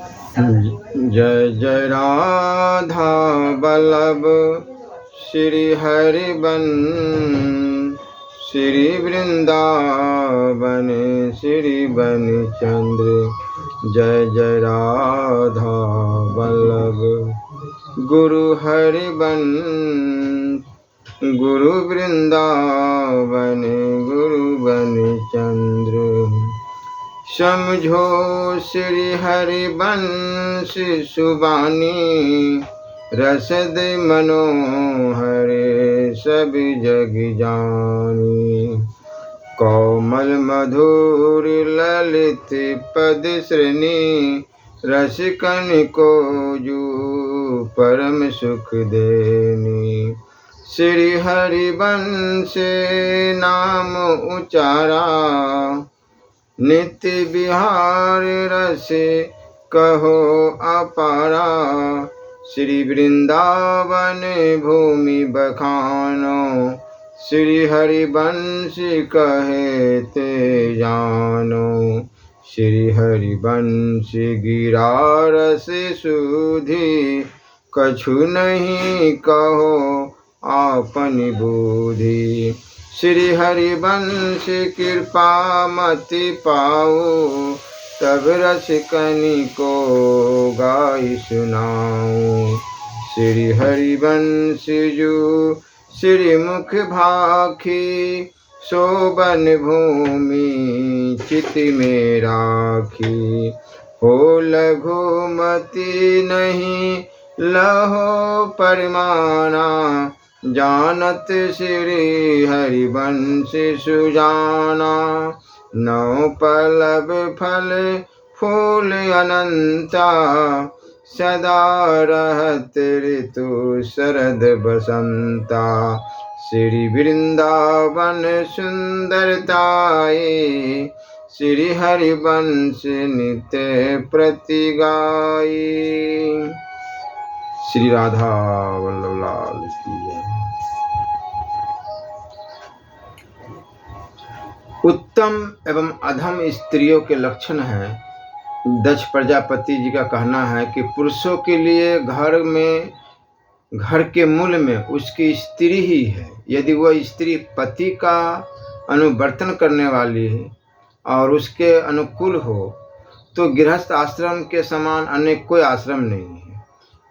जय जय राधा वल्लभ श्री हरिबन श्री वृंदावन श्री बन चंद्र। जय जय राधा वल्लभ गुरु हरिबन गुरु वृंदावन गुरु बन चंद्र। समझो श्री हरिबंश सुबानी रसद मनोहर सब जग जानी। कोमल मधुर ललित पद श्रेणी रसिकन को जो परम सुख देनी। श्री हरिबंश नाम उचारा नित्य विहार रस कहो अपारा। श्री वृंदावन भूमि बखानो श्री हरिबंश कहते जानो। श्री हरिबंश गिरा रस सुधि कछु नहीं कहो आपन बुद्धि। श्री हरिबंश कृपा मति पाओ तब रसिकनि को गाई सुनाओ। श्री हरिबंश जो श्रीमुख भाखी शोभन भूमि चित में राखी। हो लघुमति नहीं लहो परमाना जानत श्री हरिबंश सुजाना। नौ पल्लव फल फूल अनंता सदा रहत ऋतु शरद बसंता। श्री वृंदावन सुंदरताए श्री हरिबंश नित्य प्रति गाई। श्री राधा वल्लभ लाल की जय। उत्तम एवं अधम स्त्रियों के लक्षण हैं। दक्ष प्रजापति जी का कहना है कि पुरुषों के लिए घर के मूल में उसकी स्त्री ही है। यदि वह स्त्री पति का अनुवर्तन करने वाली है और उसके अनुकूल हो तो गृहस्थ आश्रम के समान अन्य कोई आश्रम नहीं है,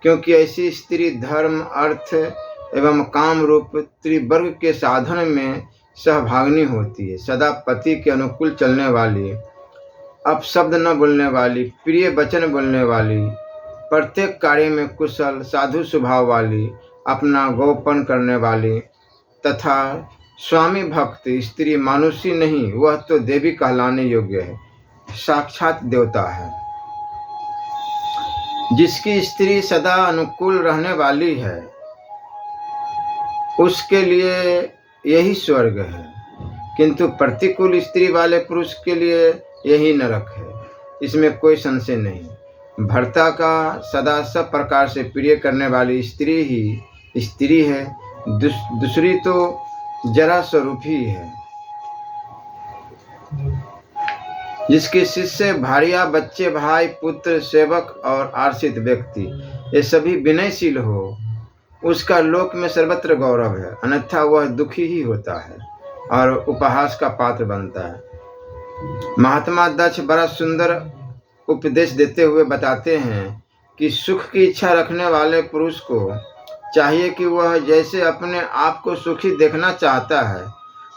क्योंकि ऐसी स्त्री धर्म अर्थ एवं काम रूप त्रिवर्ग के साधन में सहभागिनी होती है। सदा पति के अनुकूल चलने वाली, अपशब्द न बोलने वाली, प्रिय वचन बोलने वाली, प्रत्येक कार्य में कुशल साधु स्वभाव वाली, अपना गोपन करने वाली तथा स्वामी भक्त स्त्री मानुषी नहीं, वह तो देवी कहलाने योग्य है, साक्षात देवता है। जिसकी स्त्री सदा अनुकूल रहने वाली है उसके लिए यही स्वर्ग है, किंतु प्रतिकूल स्त्री वाले पुरुष के लिए यही नरक है। इसमें कोई संशय नहीं। भर्ता का सदा सब प्रकार से प्रिय करने वाली स्त्री ही स्त्री है, दूसरी तो जरा स्वरूप ही है। जिसके शिष्य भार्या बच्चे भाई पुत्र सेवक और आश्रित व्यक्ति ये सभी विनयशील हो उसका लोक में सर्वत्र गौरव है, अन्यथा वह दुखी ही होता है और उपहास का पात्र बनता है। महात्मा दक्ष बड़ा सुंदर उपदेश देते हुए बताते हैं कि सुख की इच्छा रखने वाले पुरुष को चाहिए कि वह जैसे अपने आप को सुखी देखना चाहता है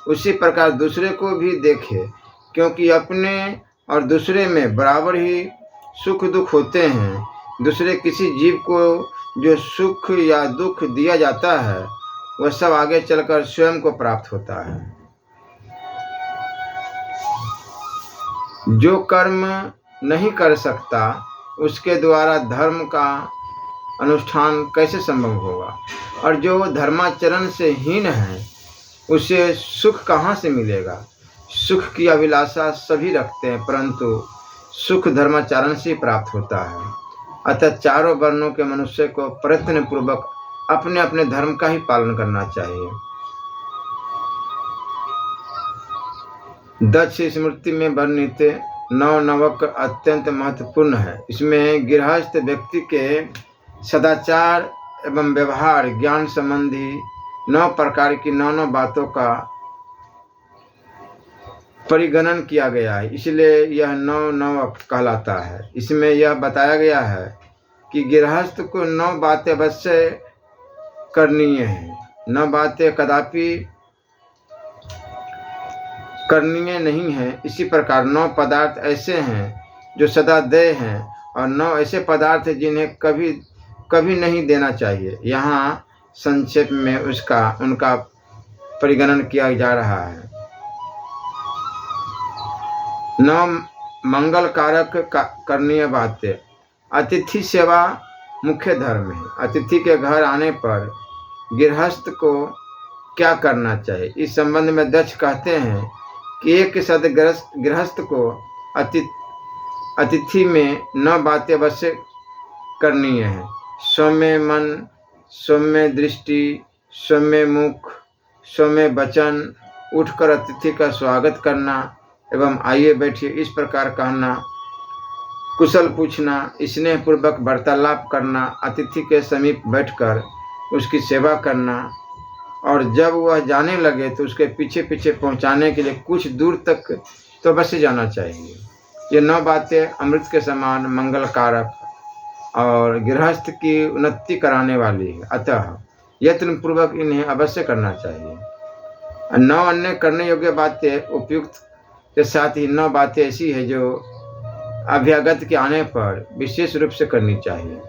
उसी प्रकार दूसरे को भी देखे, क्योंकि अपने और दूसरे में बराबर ही सुख दुख होते हैं। दूसरे किसी जीव को जो सुख या दुख दिया जाता है वह सब आगे चलकर स्वयं को प्राप्त होता है। जो कर्म नहीं कर सकता उसके द्वारा धर्म का अनुष्ठान कैसे संभव होगा, और जो धर्माचरण से हीन है उसे सुख कहाँ से मिलेगा। सुख की अभिलाषा सभी रखते हैं, परंतु सुख धर्माचरण से प्राप्त होता है। अतः चारों वर्णों के मनुष्य को प्रयत्न पूर्वक अपने अपने धर्म का ही पालन करना चाहिए। दक्ष स्मृति में वर्णित नौ नवक अत्यंत महत्वपूर्ण है। इसमें गृहस्थ व्यक्ति के सदाचार एवं व्यवहार ज्ञान संबंधी 9 प्रकार की 9 बातों का परिगणन किया गया है, इसलिए यह 9 नवक कहलाता है। इसमें यह बताया गया है कि गृहस्थ को 9 बातें अवश्य करनीय है। 9 बातें कदापि करनीय नहीं है। इसी प्रकार 9 पदार्थ ऐसे हैं जो सदा देय हैं और 9 ऐसे पदार्थ हैं जिन्हें कभी कभी नहीं देना चाहिए। यहाँ संक्षेप में उनका परिगणन किया जा रहा है। 9 मंगल कारक करणीय बातें। अतिथि सेवा मुख्य धर्म है। अतिथि के घर आने पर गृहस्थ को क्या करना चाहिए, इस संबंध में दक्ष कहते हैं कि एक गृहस्थ को अतिथि में 9 बातें अवश्य करनी है। सौम्य मन, सौम्य दृष्टि, सौम्य मुख, सौम्य वचन, उठकर अतिथि का स्वागत करना एवं आइए बैठिए इस प्रकार कहना, कुशल पूछना, स्नेहपूर्वक वार्तालाप करना, अतिथि के समीप बैठकर उसकी सेवा करना और जब वह जाने लगे तो उसके पीछे पीछे पहुंचाने के लिए कुछ दूर तक तो अवश्य जाना चाहिए। ये 9 बातें अमृत के समान मंगल कारक और गृहस्थ की उन्नति कराने वाली है, अतः यत्न पूर्वक इन्हें अवश्य करना चाहिए। 9 अन्य करने योग्य बातें उपयुक्त के साथ ही 9 बातें ऐसी है जो अभ्यागत के आने पर विशेष रूप से करनी चाहिए।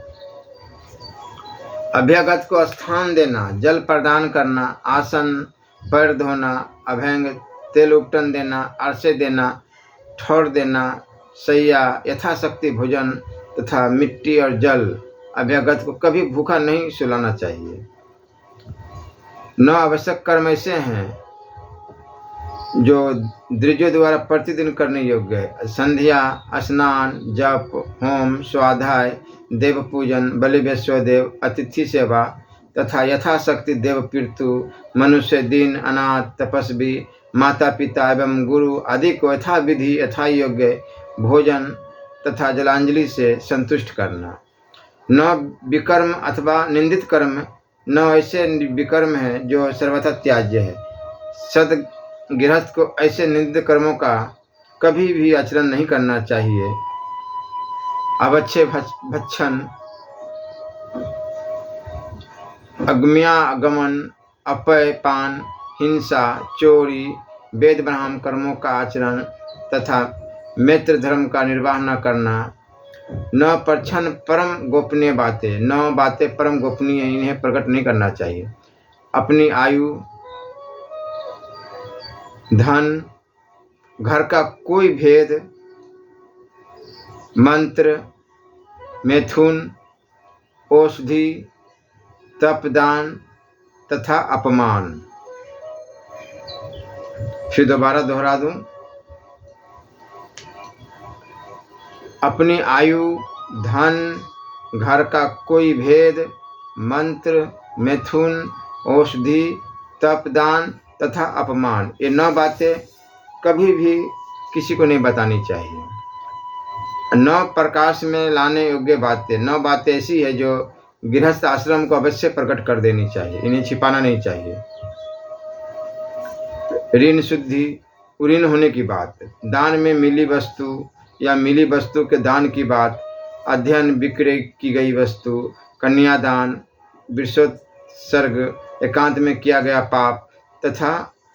अभ्यागत को स्थान देना, जल प्रदान करना, आसन, पैर धोना, अभ्यंग, तेल उपटन देना, आरसे देना, ठौर देना, शैया, यथाशक्ति भोजन तथा मिट्टी और जल। अभ्यागत को कभी भूखा नहीं सुलाना चाहिए। 9 आवश्यक कर्म ऐसे हैं जो द्विजों द्वारा प्रतिदिन करने योग्य है। संध्या, स्नान, जप, होम, स्वाध्याय, देव पूजन, बलि वैश्वदेव, अतिथि सेवा तथा यथाशक्ति देव पितृ, मनुष्य, दीन, अनाथ, तपस्वी, माता पिता एवं गुरु आदि को यथा विधि यथा योग्य भोजन तथा जलांजलि से संतुष्ट करना। 9 विकर्म अथवा निंदित कर्म 9 ऐसे विकर्म हैं जो सर्वथा त्याज्य है। सद गृहस्थ को ऐसे निंदित कर्मों का कभी भी आचरण नहीं करना चाहिए। अवच्छे भक्षण, अगम्यागमन, अपय पान, हिंसा, चोरी, वेद ब्राह्मण कर्मों का आचरण तथा मैत्र धर्म का निर्वाह न करना। 9 परछन परम गोपनीय बातें। 9 बातें परम गोपनीय, इन्हें प्रकट नहीं करना चाहिए। अपनी आयु, धन, घर का कोई भेद, मंत्र, मैथुन, औषधि, तपदान तथा अपमान। फिर दोबारा दोहरा दूं, अपनी आयु, धन, घर का कोई भेद, मंत्र, मैथुन, औषधि, तपदान तथा अपमान। ये 9 बातें कभी भी किसी को नहीं बतानी चाहिए। 9 प्रकाश में लाने योग्य बातें। 9 बातें ऐसी है जो गृहस्थ आश्रम को अवश्य प्रकट कर देनी चाहिए, इन्हें छिपाना नहीं चाहिए। ऋण शुद्धि, ऋण होने की बात, दान में मिली वस्तु या मिली वस्तु के दान की बात, अध्ययन विक्रय की गई वस्तु, कन्यादान, वृषोत्सर्ग, एकांत में किया गया पाप तथा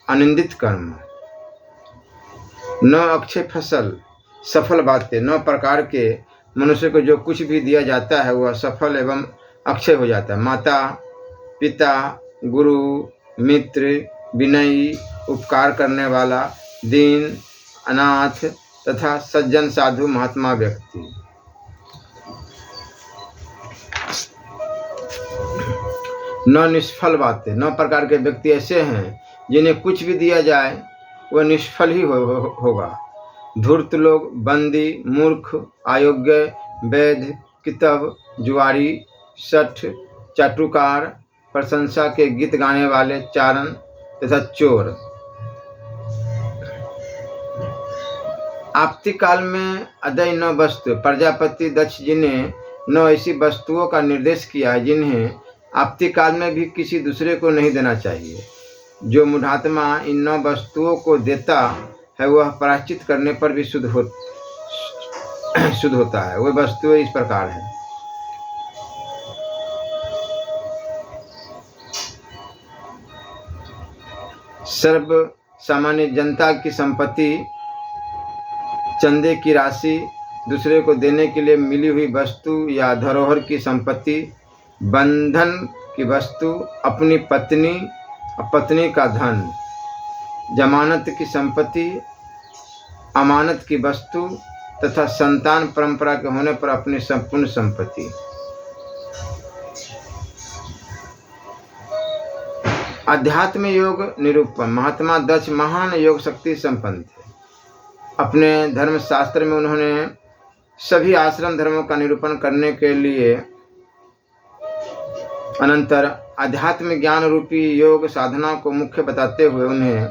अनिंदित कर्म। 9 अक्षय फसल, सफल बातें। 9 प्रकार के मनुष्य को जो कुछ भी दिया जाता है वह सफल एवं अक्षय हो जाता है। माता पिता, गुरु, मित्र, विनयी, उपकार करने वाला, दीन, अनाथ तथा सज्जन, साधु, महात्मा व्यक्ति। 9 निष्फल बातें। 9 प्रकार के व्यक्ति ऐसे हैं जिन्हें कुछ भी दिया जाए वह निष्फल ही होगा। धूर्त लोग, बंदी, मूर्ख, अयोग्य, वैध, कितब, जुआरी, शठ, चाटुकार, प्रशंसा के गीत गाने वाले, चारण तथा चोर। आपती काल में अदय 9 वस्तु, प्रजापति दक्ष जी ने 9 ऐसी वस्तुओं का निर्देश किया है जिन्हें आपती काल में भी किसी दूसरे को नहीं देना चाहिए। जो मूढ़ात्मा इन 9 वस्तुओं को देता है वह प्रायश्चित करने पर भी शुद्ध होता है। वह वस्तुएं इस प्रकार है। सर्व सामान्य जनता की संपत्ति, चंदे की राशि, दूसरे को देने के लिए मिली हुई वस्तु या धरोहर की संपत्ति, बंधन की वस्तु, अपनी पत्नी का धन, जमानत की संपत्ति, अमानत की वस्तु तथा संतान परंपरा के होने पर अपनी संपूर्ण संपत्ति। अध्यात्म योग निरूपण। महात्मा दक्ष महान योग शक्ति संपन्न थे। अपने धर्मशास्त्र में उन्होंने सभी आश्रम धर्मों का निरूपण करने के लिए अनंतर आध्यात्म ज्ञान रूपी योग साधना को मुख्य बताते हुए उन्हें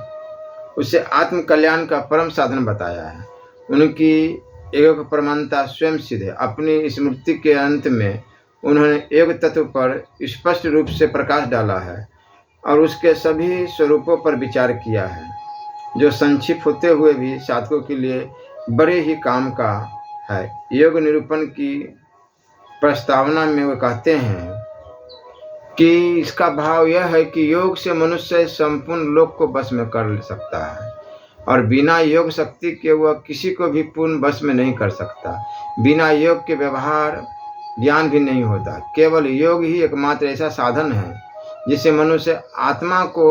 उसे आत्म कल्याण का परम साधन बताया है। उनकी योग प्रमाणता स्वयं सिद्ध है। अपनी स्मृति के अंत में उन्होंने योग तत्व पर स्पष्ट रूप से प्रकाश डाला है और उसके सभी स्वरूपों पर विचार किया है, जो संक्षिप्त होते हुए भी साधकों के लिए बड़े ही काम का है। योग निरूपण की प्रस्तावना में वे कहते हैं कि इसका भाव यह है कि योग से मनुष्य संपूर्ण लोक को वश में कर सकता है और बिना योग शक्ति के वह किसी को भी पूर्ण वश में नहीं कर सकता। बिना योग के व्यवहार ज्ञान भी नहीं होता। केवल योग ही एकमात्र ऐसा साधन है जिससे मनुष्य आत्मा को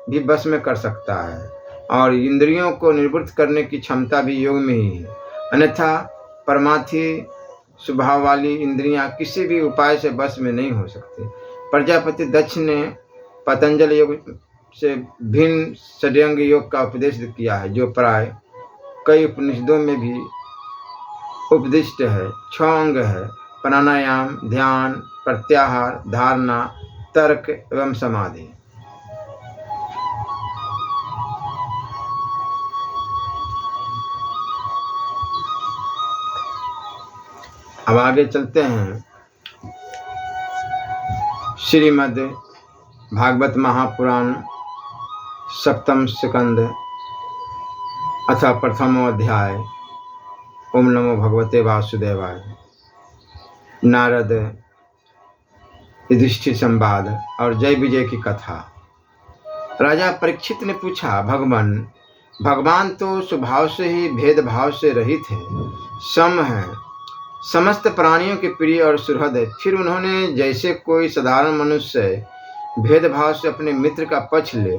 भी वश में कर सकता है और इंद्रियों को निवृत्त करने की क्षमता भी योग में ही है। अन्यथा परमार्थी स्वभाव वाली इंद्रियां किसी भी उपाय से वश में नहीं हो सकती। प्रजापति दक्ष ने पतंजलि योग से भिन्न षड्यंग योग का उपदेश किया है, जो प्राय कई उपनिषदों में भी उपदिष्ट है। 6 अंग है: प्राणायाम, ध्यान, प्रत्याहार, धारणा, तर्क एवं समाधि। अब आगे चलते हैं। श्रीमद् भागवत महापुराण सप्तम स्कंद अथ प्रथमो अध्याय। ओम नमो भगवते वासुदेवाय। नारद युधिष्ठिर संवाद और जय विजय की कथा। राजा परीक्षित ने पूछा, भगवान तो स्वभाव से ही भेदभाव से रहित है, सम है, समस्त प्राणियों के प्रिय और सुहृद है। फिर उन्होंने जैसे कोई साधारण मनुष्य भेदभाव से अपने मित्र का पक्ष ले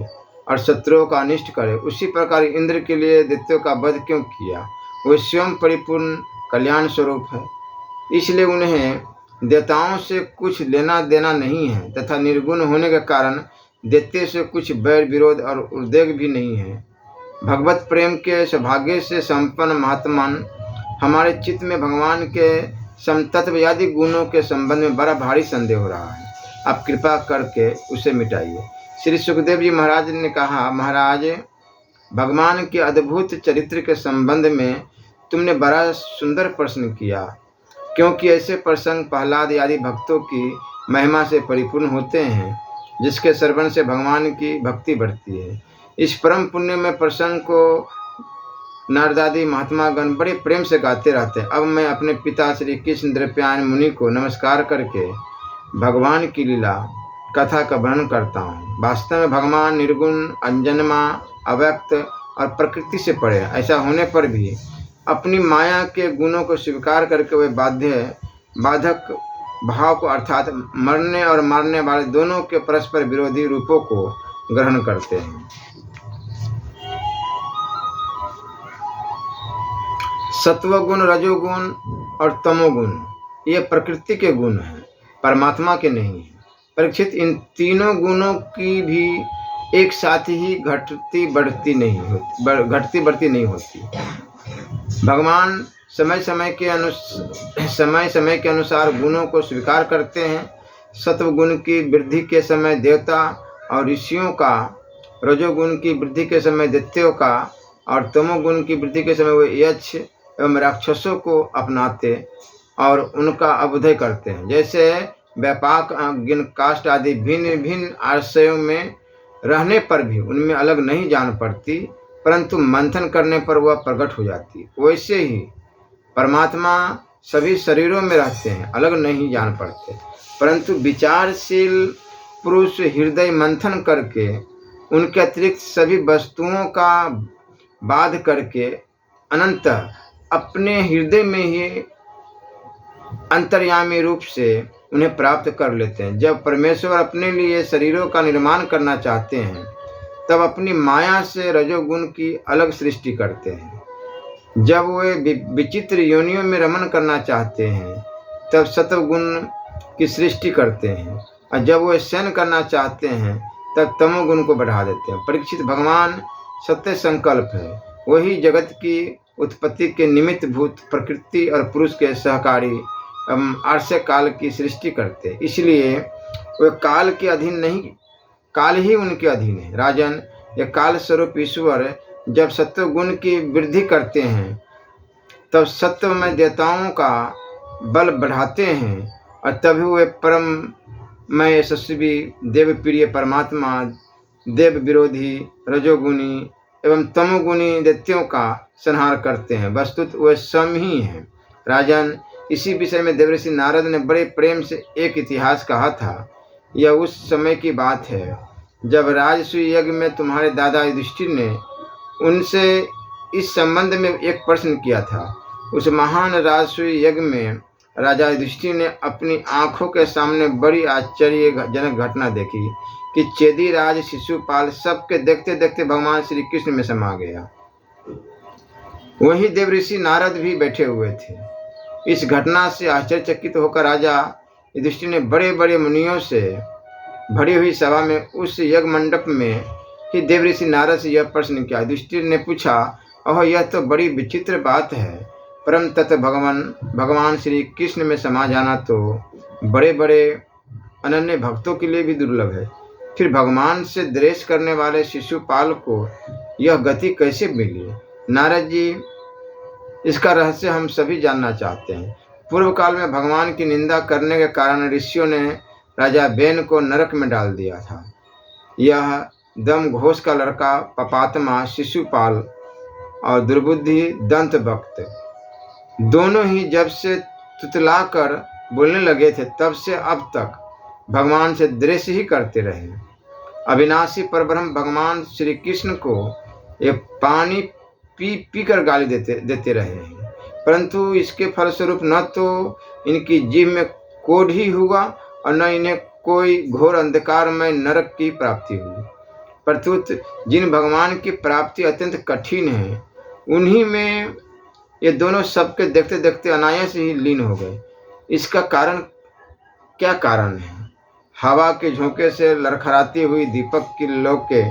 और शत्रुओं का अनिष्ट करे, उसी प्रकार इंद्र के लिए दैत्यों का वध क्यों किया? वे स्वयं परिपूर्ण कल्याण स्वरूप है, इसलिए उन्हें देवताओं से कुछ लेना देना नहीं है तथा निर्गुण होने के कारण दैत्य से कुछ बैर विरोध और उद्वेग भी नहीं है। भगवत प्रेम के सौभाग्य से संपन्न महात्मन हमारे चित्त में भगवान के समतत्व आदि गुणों के संबंध में बड़ा भारी संदेह हो रहा है। आप कृपा करके उसे मिटाइए। श्री सुखदेव जी महाराज ने कहा, महाराज, भगवान के अद्भुत चरित्र के संबंध में तुमने बड़ा सुंदर प्रश्न किया, क्योंकि ऐसे प्रसंग प्रहलाद आदि भक्तों की महिमा से परिपूर्ण होते हैं, जिसके श्रवण से भगवान की भक्ति बढ़ती है। इस परम पुण्य में प्रसंग को नारदादि महात्मा गण बड़े प्रेम से गाते रहते हैं। अब मैं अपने पिता श्री कृष्ण द्रव्यायन मुनि को नमस्कार करके भगवान की लीला कथा का वर्णन करता हूँ। वास्तव में भगवान निर्गुण, अजन्मा, अव्यक्त और प्रकृति से परे। ऐसा होने पर भी अपनी माया के गुणों को स्वीकार करके वे बाधक भाव को अर्थात मरने और मारने वाले दोनों के परस्पर विरोधी रूपों को ग्रहण करते हैं। सत्वगुण, रजोगुण और तमोगुण ये प्रकृति के गुण हैं, परमात्मा के नहीं हैं। परीक्षित, इन तीनों गुणों की भी एक साथ ही घटती बढ़ती नहीं होती। भगवान समय समय के अनुसार गुणों को स्वीकार करते हैं। सत्वगुण की वृद्धि के समय देवता और ऋषियों का, रजोगुण की वृद्धि के समय दैत्यों का, और तमोगुण की वृद्धि के समय वे यक्ष एवं राक्षसों को अपनाते और उनका अभ्युदय करते हैं। जैसे व्यापक अज्ञान काष्ठ आदि भिन्न भिन्न आश्रयों में रहने पर भी उनमें अलग नहीं जान पड़ती, परंतु मंथन करने पर वह प्रकट हो जाती। वैसे ही परमात्मा सभी शरीरों में रहते हैं, अलग नहीं जान पड़ते, परंतु विचारशील पुरुष हृदय मंथन करके उनके अतिरिक्त सभी वस्तुओं का बाध करके अनंत अपने हृदय में ही अंतर्यामी रूप से उन्हें प्राप्त कर लेते हैं। जब परमेश्वर अपने लिए शरीरों का निर्माण करना चाहते हैं तब अपनी माया से रजोगुण की अलग सृष्टि करते हैं। जब वे विचित्र योनियों में रमन करना चाहते हैं तब सत्वगुण की सृष्टि करते हैं, और जब वे शयन करना चाहते हैं तब तमोगुण को बढ़ा देते हैं। परीक्षित, भगवान सत्य संकल्प है, वही जगत की उत्पत्ति के निमित्त भूत प्रकृति और पुरुष के सहकारी आर्षय काल की सृष्टि करते हैं। इसलिए वे काल के अधीन नहीं, काल ही उनके अधीन है। राजन, यह काल स्वरूप ईश्वर जब सत्व गुण की वृद्धि करते हैं तब सत्व में देवताओं का बल बढ़ाते हैं, और तभी वे परम में यशस्वी देव प्रिय परमात्मा देव विरोधी रजोगुणी एवं तमोगुणी दैत्यों का संहार करते हैं। वस्तुत वे स्वयं ही हैं। राजन, इसी विषय में देवर्षि नारद ने बड़े प्रेम से एक इतिहास कहा था। यह उस समय की बात है जब राजसूय यज्ञ में तुम्हारे दादा युधिष्ठिर ने उनसे इस संबंध में एक प्रश्न किया था। उस महान राजसूय यज्ञ में राजा युधिष्ठिर ने अपनी आंखों के सामने बड़ी आश्चर्यजनक घटना देखी कि चेदी राज शिशुपाल सबके देखते देखते भगवान श्री कृष्ण में समा गया। वहीं देवऋषि नारद भी बैठे हुए थे। इस घटना से आश्चर्यचकित होकर राजा युधिष्ठिर ने बड़े बड़े मुनियों से भरी हुई सभा में उस यज्ञ मंडप में ही देवऋषि नारद से यह प्रश्न किया। युधिष्ठिर ने पूछा, ओह, यह तो बड़ी विचित्र बात है। परम तत्व भगवान श्री कृष्ण में समा जाना तो बड़े बड़े अनन्य भक्तों के लिए भी दुर्लभ है। फिर भगवान से द्वेष करने वाले शिशुपाल को यह गति कैसे मिली? नारद जी, इसका रहस्य हम सभी जानना चाहते हैं। पूर्व काल में भगवान की निंदा करने के कारण ऋषियों ने राजा बेन को नरक में डाल दिया था। यह दम घोष का लड़का पपातमा शिशुपाल और दुर्बुद्धि दंत भक्त दोनों ही जब से तुतला कर बोलने लगे थे तब से अब तक भगवान से द्वेष ही करते रहे। अविनाशी परब्रह्म भगवान श्री कृष्ण को ये पानी पी पी कर गाली देते रहे हैं, परंतु इसके फलस्वरूप न तो इनकी जीभ में कोढ़ ही हुआ और न इन्हें कोई घोर अंधकार में नरक की प्राप्ति हुई। प्रत्युत जिन भगवान की प्राप्ति अत्यंत कठिन है उन्हीं में ये दोनों सबके देखते देखते अनायास ही लीन हो गए। इसका कारण क्या कारण है? हवा के झोंके से लड़खड़ाती हुई दीपक की लो के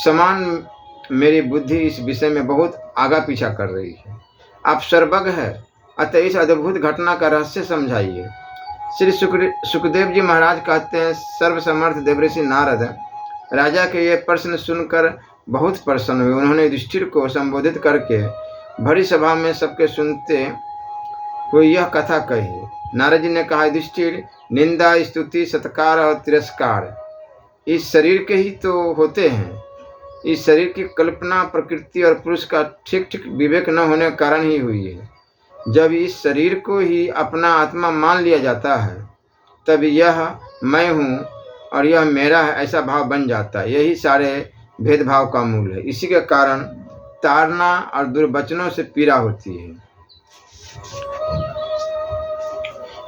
समान मेरी बुद्धि इस विषय में बहुत आगा पीछा कर रही है। आप सर्वज्ञ है, अतः इस अद्भुत घटना का रहस्य समझाइए। श्री सुखदेव जी महाराज कहते हैं, सर्वसमर्थ देवऋषि नारद राजा के ये प्रश्न सुनकर बहुत प्रसन्न हुए। उन्होंने युधिष्ठिर को संबोधित करके भरी सभा में सबके सुनते हुए यह कथा कही। नारद जी ने कहा, युधिष्ठिर, निंदा, स्तुति, सत्कार और तिरस्कार इस शरीर के ही तो होते हैं। इस शरीर की कल्पना प्रकृति और पुरुष का ठीक ठीक विवेक न होने के कारण ही हुई है। जब इस शरीर को ही अपना आत्मा मान लिया जाता है तब यह मैं हूँ और यह मेरा है ऐसा भाव बन जाता है। यही सारे भेदभाव का मूल है। इसी के कारण ताड़ना और दुर्वचनों से पीड़ा होती है।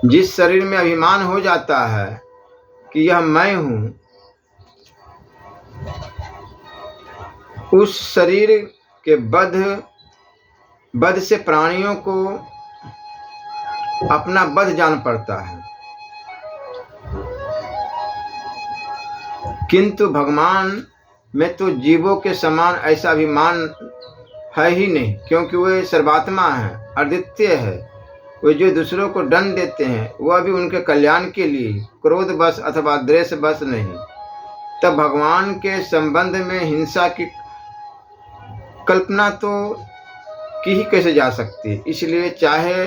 जिस शरीर में अभिमान हो जाता है कि यह मैं हूँ, उस शरीर के बध से प्राणियों को अपना बध जान पड़ता है, किंतु भगवान में तो जीवों के समान ऐसा अभिमान है ही नहीं, क्योंकि वे सर्वात्मा है, अद्वितीय है। वे जो दूसरों को दंड देते हैं वह भी उनके कल्याण के लिए, क्रोध बस अथवा द्वेष बस नहीं। तब भगवान के संबंध में हिंसा की कल्पना तो की ही कैसे जा सकती है। इसलिए चाहे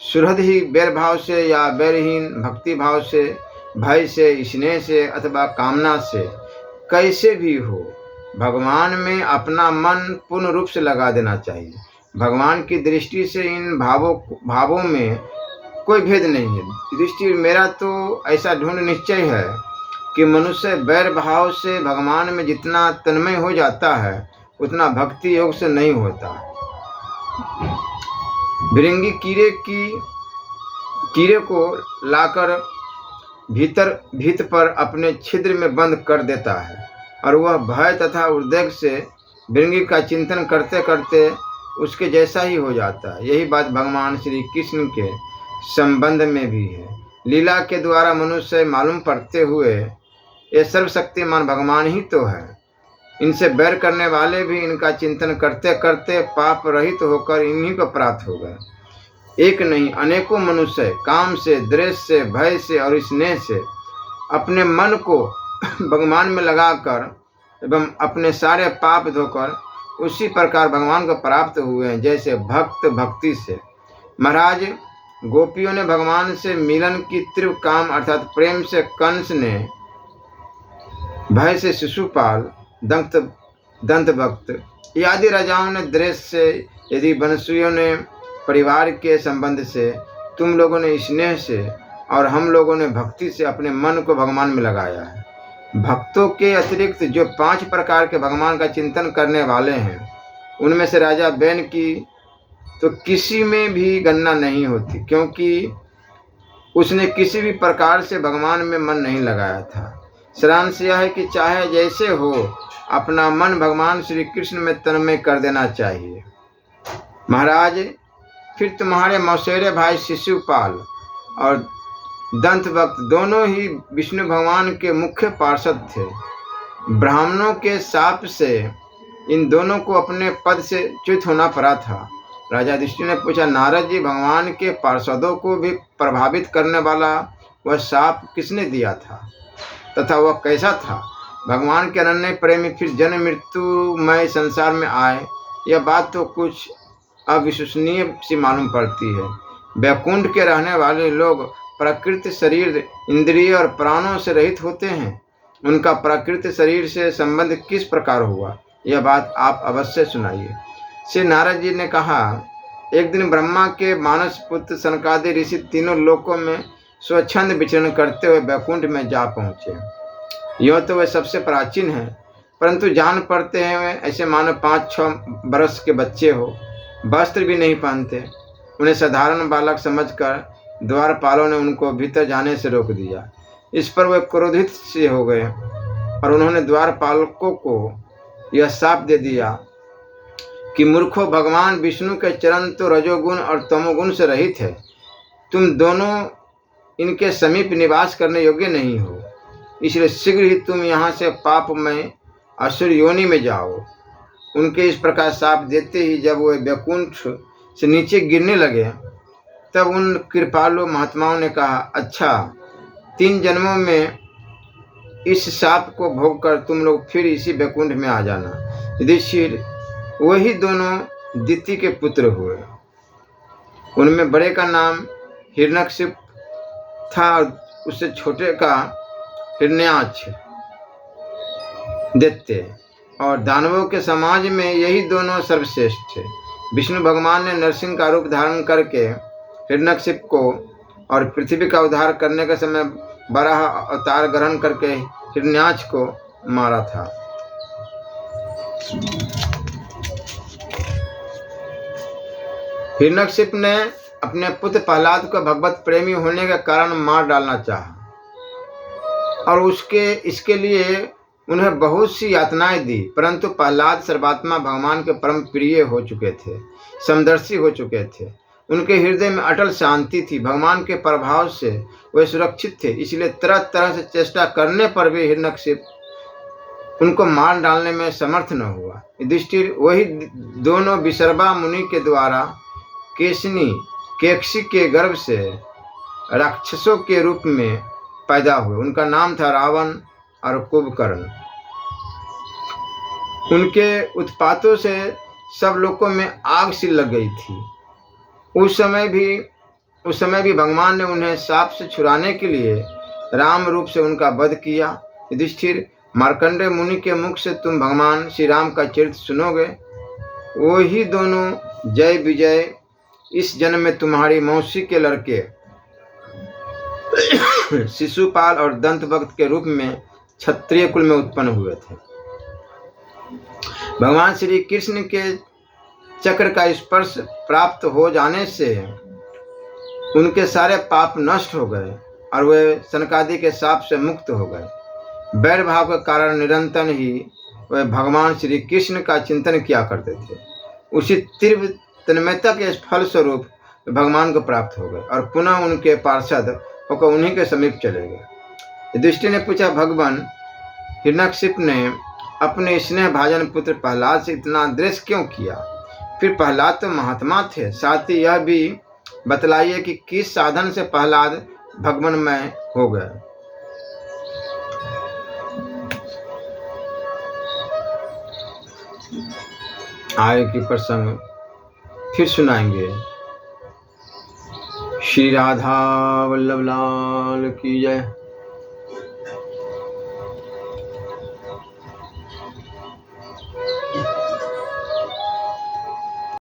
सुहृद ही बैर भाव से या बैरहीन भक्ति भाव से, भय से, स्नेह से अथवा कामना से, कैसे भी हो, भगवान में अपना मन पूर्ण रूप से लगा देना चाहिए। भगवान की दृष्टि से इन भावों में कोई भेद नहीं है। दृष्टि मेरा तो ऐसा ढूंढ निश्चय है कि मनुष्य बैर भाव से भगवान में जितना तन्मय हो जाता है उतना भक्ति योग से नहीं होता। भिरंगी कीड़े को लाकर भीत पर अपने छिद्र में बंद कर देता है और वह भय तथा उद्वेग से भिरंगी का चिंतन करते करते उसके जैसा ही हो जाता है। यही बात भगवान श्री कृष्ण के संबंध में भी है। लीला के द्वारा मनुष्य मालूम पड़ते हुए ये सर्वशक्तिमान भगवान ही तो है। इनसे बैर करने वाले भी इनका चिंतन करते करते पाप रहित होकर इन्हीं को प्राप्त हो गए। एक नहीं अनेकों मनुष्य काम से, द्वेष से, भय से और स्नेह से अपने मन को भगवान में लगाकर एवं अपने सारे पाप धोकर उसी प्रकार भगवान को प्राप्त हुए हैं जैसे भक्त भक्ति से। महाराज, गोपियों ने भगवान से मिलन की तीव्र काम अर्थात प्रेम से कंस ने, भय से शिशुपाल, दंतभक्त आदि राजाओं ने द्वेष से, यदि वंशियों ने परिवार के संबंध से, तुम लोगों ने स्नेह से और हम लोगों ने भक्ति से अपने मन को भगवान में लगाया है। भक्तों के अतिरिक्त जो 5 प्रकार के भगवान का चिंतन करने वाले हैं उनमें से राजा बैन की तो किसी में भी गणना नहीं होती, क्योंकि उसने किसी भी प्रकार से भगवान में मन नहीं लगाया था। सारांश यह है कि चाहे जैसे हो अपना मन भगवान श्री कृष्ण में तन्मय कर देना चाहिए। महाराज, फिर तुम्हारे मौसेरे भाई शिशुपाल और दंतभक्त दोनों ही विष्णु भगवान के मुख्य पार्षद थे। ब्राह्मणों के शाप से इन दोनों को अपने पद से च्युत होना पड़ा था। राजा युधिष्ठिर ने पूछा, नारद जी, भगवान के पार्षदों को भी प्रभावित करने वाला वह शाप किसने दिया था तथा वह कैसा था? भगवान के अनन्य प्रेमी फिर जन्म मृत्युमय संसार में आए, यह बात तो कुछ अविश्वसनीय सी मालूम पड़ती है। वैकुंठ के रहने वाले लोग प्राकृतिक शरीर, इंद्रिय और प्राणों से रहित होते हैं। उनका प्राकृतिक शरीर से संबंध किस प्रकार हुआ, यह बात आप अवश्य सुनाइए। श्री नारद जी ने कहा, एक दिन ब्रह्मा के मानस पुत्र सनकादि ऋषि तीनों लोकों में स्वच्छंद विचरण करते हुए वैकुंठ में जा पहुँचे। यह तो वे सबसे प्राचीन है, परंतु जान पड़ते हैं वे ऐसे मानो 5-6 बरस के बच्चे हो, वस्त्र भी नहीं पहनते। उन्हें साधारण बालक समझकर द्वारपालों ने उनको भीतर जाने से रोक दिया। इस पर वे क्रोधित से हो गए और उन्होंने द्वारपालकों को यह शाप दे दिया कि मूर्खों, भगवान विष्णु के चरण तो रजोगुण और तमोगुण से रहित है। तुम दोनों इनके समीप निवास करने योग्य नहीं हो, इसलिए शीघ्र ही तुम यहाँ से पापमय असुर योनि में जाओ। उनके इस प्रकार शाप देते ही जब वे वैकुंठ से नीचे गिरने लगे तब उन कृपालु महात्माओं ने कहा, अच्छा, 3 जन्मों में इस शाप को भोग कर तुम लोग फिर इसी वैकुंठ में आ जाना। युधिष्ठिर वही दोनों दिति के पुत्र हुए। उनमें बड़े का नाम हिरण्यकशिप था और उससे छोटे का हिरण्याक्ष, दैत्य और दानवों के समाज में यही दोनों सर्वश्रेष्ठ थे। विष्णु भगवान ने नरसिंह का रूप धारण करके हिरण्यकशिप को और पृथ्वी का उद्धार करने के समय वराह अवतार ग्रहण करके हिरण्याक्ष को मारा था। हिरण्यकशिप ने अपने पुत्र प्रहलाद को भगवत प्रेमी होने के कारण मार डालना चाहा और इसके लिए उन्हें बहुत सी यातनाएं दी, परंतु प्रहलाद सर्वात्मा भगवान के परम प्रिय हो चुके थे, समदर्शी हो चुके थे। उनके हृदय में अटल शांति थी। भगवान के प्रभाव से वे सुरक्षित थे, इसलिए तरह तरह से चेष्टा करने पर भी हिरण्यकशिप उनको मार डालने में समर्थ न हुआ। युधिष्ठिर वही दोनों विसर्वा मुनि के द्वारा केकसी के गर्भ से राक्षसों के रूप में पैदा हुए। उनका नाम था रावण और कुंभकर्ण। उनके उत्पातों से सब लोगों में आग सी लग गई थी। उस समय भी भगवान ने उन्हें शाप से छुड़ाने के लिए राम रूप से उनका वध किया। युधिष्ठिर, मार्कंडेय मुनि के मुख से तुम भगवान श्री राम का चरित्र सुनोगे। वो ही दोनों जय विजय इस जन्म में तुम्हारी मौसी के लड़के शिशुपाल और दंतवक्त के रूप में क्षत्रिय कुल में उत्पन्न हुए थे। भगवान श्री कृष्ण के चक्र का स्पर्श प्राप्त हो जाने से उनके सारे पाप नष्ट हो गए और वे सनकादि के शाप से मुक्त हो गए। वैर भाव के कारण निरंतर ही वे भगवान श्री कृष्ण का चिंतन किया करते थे। उसी तीव्र तन्मयता के फल स्वरूप भगवान को प्राप्त हो गए और पुनः उनके पार्षद होकर उन्हीं के समीप चले गए। युधिष्ठिर ने पूछा, भगवान, हिरण्यकशिपु ने अपने स्नेह भाजन पुत्र प्रहलाद से इतना द्वेष क्यों किया? फिर प्रहलाद तो महात्मा थे। साथ ही यह भी बतलाइए कि किस साधन से प्रहलाद भगवानमय हो गए। आगे की प्रसंग फिर सुनाएंगे। श्री राधा वल्लभ लाल की जय।